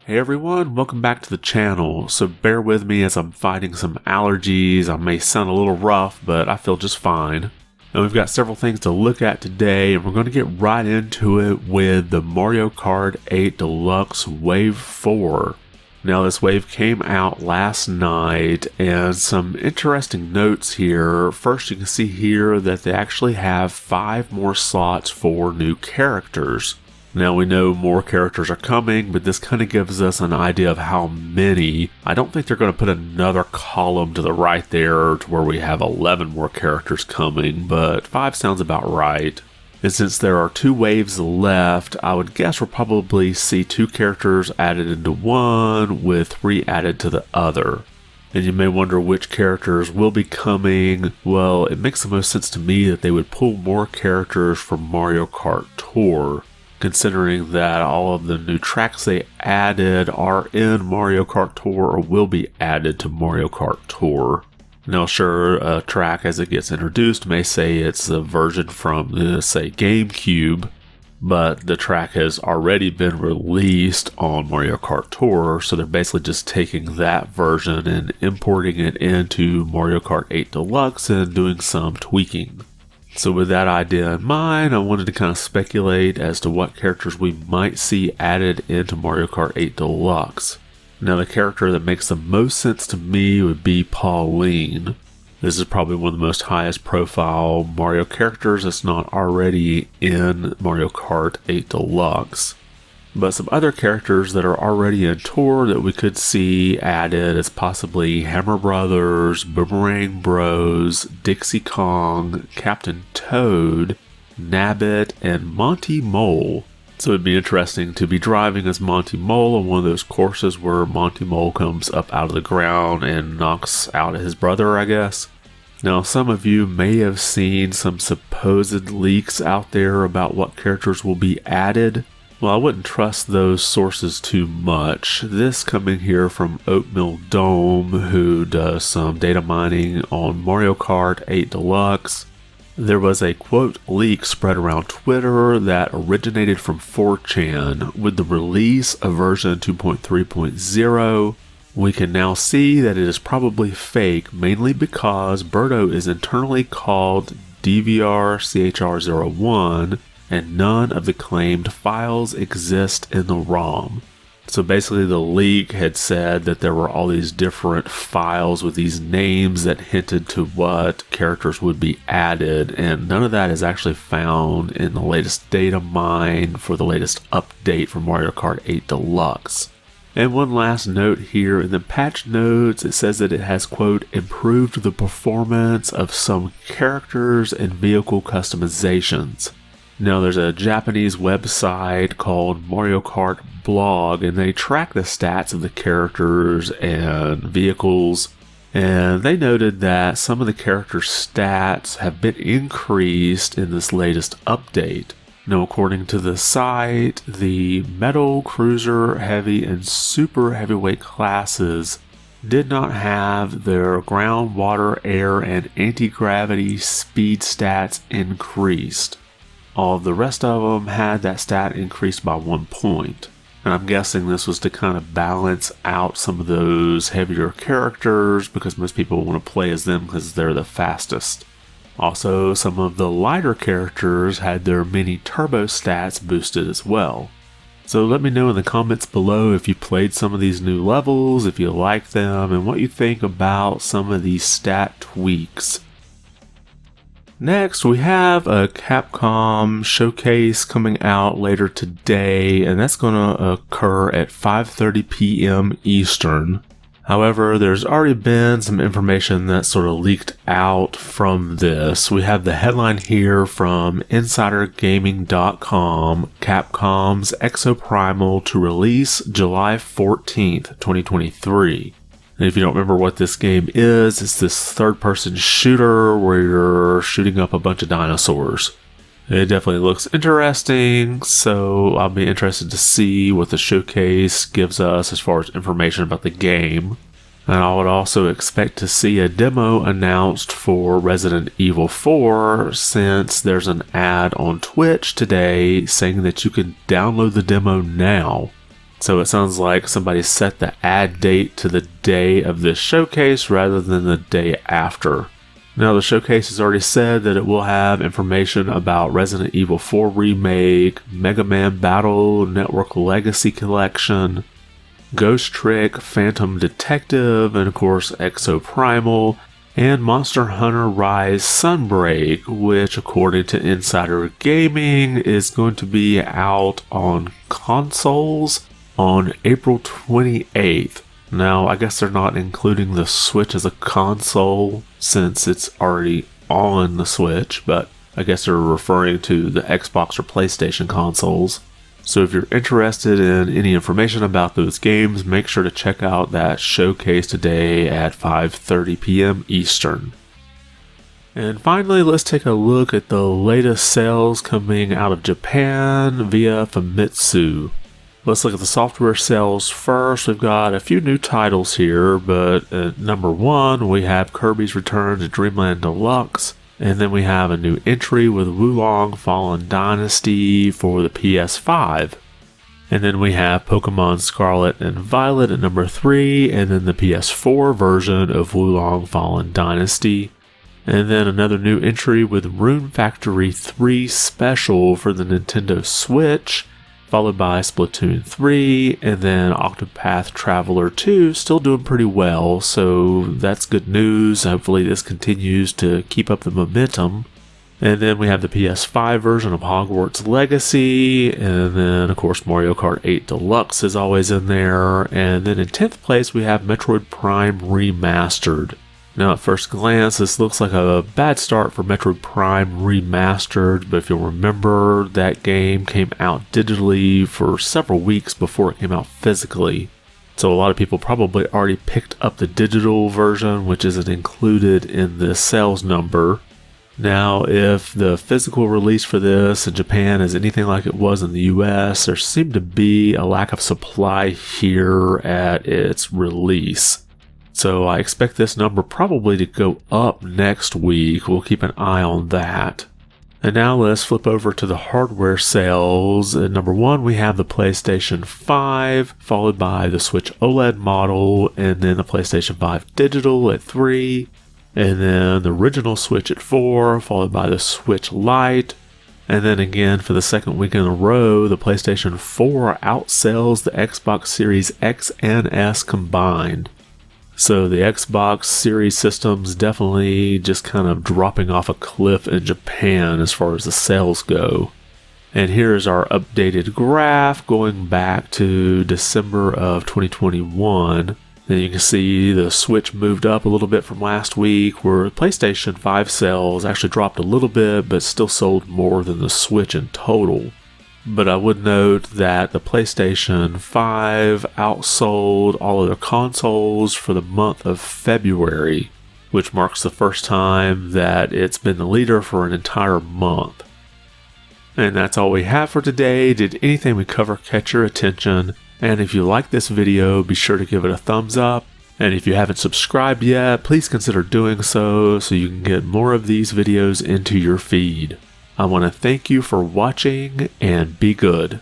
Hey everyone, welcome back to the channel. So bear with me as I'm fighting some allergies. I may sound a little rough, but I feel just fine. And we've got several things to look at today, and we're going to get right into it with the Mario Kart 8 Deluxe Wave 4. Now this wave came out last night, and some interesting notes here. First, you can see here that they actually have 5 more slots for new characters. Now we know more characters are coming, but this kind of gives us an idea of how many. I don't think they're going to put another column to the right there to where we have 11 more characters coming, but 5 sounds about right. And since there are 2 waves left, I would guess we'll probably see 2 characters added into one with 3 added to the other. And you may wonder which characters will be coming. Well, it makes the most sense to me that they would pull more characters from Mario Kart Tour, considering that all of the new tracks they added are in Mario Kart Tour or will be added to Mario Kart Tour. Now sure, a track as it gets introduced may say it's a version from the, say, GameCube, but the track has already been released on Mario Kart Tour, so they're basically just taking that version and importing it into Mario Kart 8 Deluxe and doing some tweaking. So with that idea in mind, I wanted to kind of speculate as to what characters we might see added into Mario Kart 8 Deluxe. Now the character that makes the most sense to me would be Pauline. This is probably one of the most highest profile Mario characters that's not already in Mario Kart 8 Deluxe. But some other characters that are already in Tour that we could see added is possibly Hammer Brothers, Boomerang Bros, Dixie Kong, Captain Toad, Nabbit, and Monty Mole. So it'd be interesting to be driving as Monty Mole on one of those courses where Monty Mole comes up out of the ground and knocks out his brother, I guess. Now some of you may have seen some supposed leaks out there about what characters will be added. Well, I wouldn't trust those sources too much. This coming here from Oatmeal Dome, who does some data mining on Mario Kart 8 Deluxe. There was a quote leak spread around Twitter that originated from 4chan. With the release of version 2.3.0, we can now see that it is probably fake, mainly because Birdo is internally called DVR-CHR01, and none of the claimed files exist in the ROM. So basically the leak had said that there were all these different files with these names that hinted to what characters would be added, and none of that is actually found in the latest data mine for the latest update for Mario Kart 8 Deluxe. And one last note here, in the patch notes it says that it has, quote, improved the performance of some characters and vehicle customizations. Now there's a Japanese website called Mario Kart Blog, and they track the stats of the characters and vehicles, and they noted that some of the characters' stats have been increased in this latest update. Now according to the site, the Metal, Cruiser, Heavy, and Super Heavyweight classes did not have their ground, water, air, and anti-gravity speed stats increased. All of the rest of them had that stat increased by 1 point. And I'm guessing this was to kind of balance out some of those heavier characters because most people want to play as them because they're the fastest. Also, some of the lighter characters had their mini turbo stats boosted as well. So let me know in the comments below if you played some of these new levels, if you like them, and what you think about some of these stat tweaks. Next, we have a Capcom showcase coming out later today, and that's going to occur at 5:30 p.m. Eastern. However, there's already been some information that sort of leaked out from this. We have the headline here from InsiderGaming.com, Capcom's Exoprimal to release July 14th, 2023. And if you don't remember what this game is, it's this third-person shooter where you're shooting up a bunch of dinosaurs. It definitely looks interesting, so I'll be interested to see what the showcase gives us as far as information about the game. And I would also expect to see a demo announced for Resident Evil 4, since there's an ad on Twitch today saying that you can download the demo now. So it sounds like somebody set the add date to the day of this showcase rather than the day after. Now, the showcase has already said that it will have information about Resident Evil 4 Remake, Mega Man Battle Network Legacy Collection, Ghost Trick, Phantom Detective, and of course Exoprimal, and Monster Hunter Rise Sunbreak, which according to Insider Gaming is going to be out on consoles on April 28th. Now, I guess they're not including the Switch as a console since it's already on the Switch, but I guess they're referring to the Xbox or PlayStation consoles. So if you're interested in any information about those games, make sure to check out that showcase today at 5:30 p.m. Eastern. And finally, let's take a look at the latest sales coming out of Japan via Famitsu. Let's look at the software sales first. We've got a few new titles here, but at number 1, we have Kirby's Return to Dreamland Deluxe. And then we have a new entry with Wulong Fallen Dynasty for the PS5. And then we have Pokemon Scarlet and Violet at number 3, and then the PS4 version of Wulong Fallen Dynasty. And then another new entry with Rune Factory 3 Special for the Nintendo Switch, followed by Splatoon 3, and then Octopath Traveler 2 still doing pretty well, so that's good news. Hopefully this continues to keep up the momentum. And then we have the PS5 version of Hogwarts Legacy, and then of course Mario Kart 8 Deluxe is always in there, and then in 10th place we have Metroid Prime Remastered. Now, at first glance, this looks like a bad start for Metroid Prime Remastered, but if you'll remember, that game came out digitally for several weeks before it came out physically. So a lot of people probably already picked up the digital version, which isn't included in this sales number. Now, if the physical release for this in Japan is anything like it was in the US, there seemed to be a lack of supply here at its release. So I expect this number probably to go up next week. We'll keep an eye on that. And now let's flip over to the hardware sales. At number 1, we have the PlayStation 5, followed by the Switch OLED model, and then the PlayStation 5 Digital at 3, and then the original Switch at 4, followed by the Switch Lite. And then again, for the second week in a row, the PlayStation 4 outsells the Xbox Series X and S combined. So the Xbox Series systems definitely just kind of dropping off a cliff in Japan as far as the sales go. And here's our updated graph going back to December of 2021. And you can see the Switch moved up a little bit from last week, where PlayStation 5 sales actually dropped a little bit, but still sold more than the Switch in total. But I would note that the PlayStation 5 outsold all other consoles for the month of February, which marks the first time that it's been the leader for an entire month. And that's all we have for today. Did anything we cover catch your attention? And if you like this video, be sure to give it a thumbs up. And if you haven't subscribed yet, please consider doing so you can get more of these videos into your feed. I want to thank you for watching and be good.